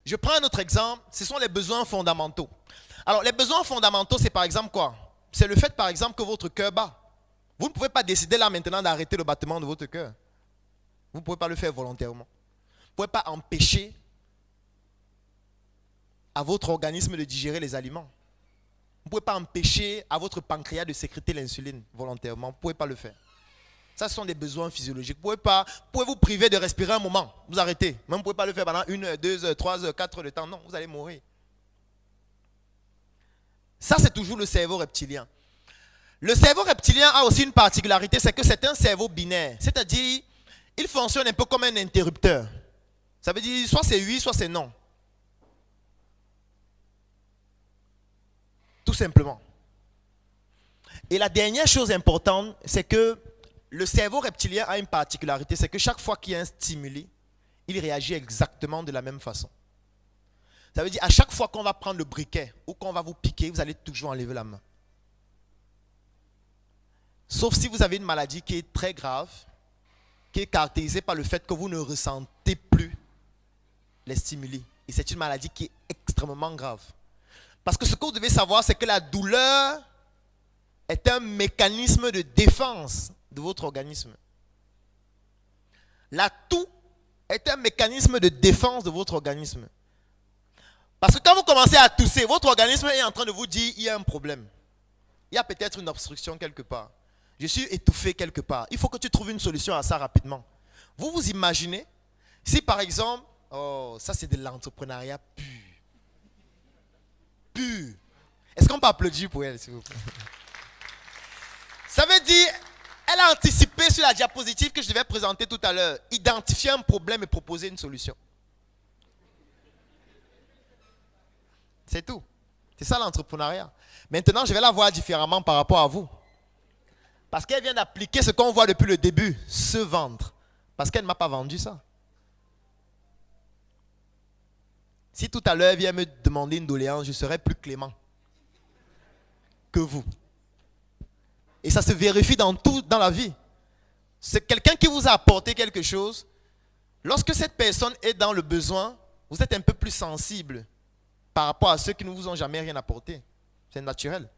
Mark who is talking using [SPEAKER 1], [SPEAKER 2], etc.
[SPEAKER 1] Je prends un autre exemple, ce sont les besoins fondamentaux. Alors, les besoins fondamentaux, c'est par exemple quoi? C'est le fait, par exemple, que votre cœur bat. Vous ne pouvez pas décider là maintenant d'arrêter le battement de votre cœur. Vous ne pouvez pas le faire volontairement. Vous ne pouvez pas empêcher à votre organisme de digérer les aliments. Vous ne pouvez pas empêcher à votre pancréas de sécréter l'insuline volontairement. Vous ne pouvez pas le faire. Ça, ce sont des besoins physiologiques. Vous pouvez vous priver de respirer un moment. Vous arrêtez. Même vous ne pouvez pas le faire pendant 1 heure, 2 heures, 3 heures, 4 heures de temps. Non, vous allez mourir. Ça, c'est toujours le cerveau reptilien. Le cerveau reptilien a aussi une particularité, c'est que c'est un cerveau binaire. C'est-à-dire, il fonctionne un peu comme un interrupteur. Ça veut dire, soit c'est oui, soit c'est non. Tout simplement. Et la dernière chose importante, c'est que le cerveau reptilien a une particularité, c'est que chaque fois qu'il y a un stimuli, il réagit exactement de la même façon. Ça veut dire, à chaque fois qu'on va prendre le briquet ou qu'on va vous piquer, vous allez toujours enlever la main. Sauf si vous avez une maladie qui est très grave, qui est caractérisée par le fait que vous ne ressentez plus les stimuli. Et c'est une maladie qui est extrêmement grave. Parce que ce que vous devez savoir, c'est que la douleur est un mécanisme de défense de votre organisme. La toux est un mécanisme de défense de votre organisme. Parce que quand vous commencez à tousser, votre organisme est en train de vous dire il y a un problème. Il y a peut-être une obstruction quelque part. Je suis étouffé quelque part. Il faut que tu trouves une solution à ça rapidement. Vous vous imaginez si par exemple, oh, ça c'est de l'entrepreneuriat pur. Pur. Est-ce qu'on peut applaudir pour elle, s'il vous plaît? Ça veut dire, elle a anticipé sur la diapositive que je devais présenter tout à l'heure. Identifier un problème et proposer une solution. C'est tout. C'est ça l'entrepreneuriat. Maintenant, je vais la voir différemment par rapport à vous. Parce qu'elle vient d'appliquer ce qu'on voit depuis le début, se vendre. Parce qu'elle ne m'a pas vendu ça. Si tout à l'heure elle vient me demander une doléance, je serai plus clément que vous. Et ça se vérifie dans tout dans la vie. C'est quelqu'un qui vous a apporté quelque chose. Lorsque cette personne est dans le besoin, vous êtes un peu plus sensible par rapport à ceux qui ne vous ont jamais rien apporté. C'est naturel.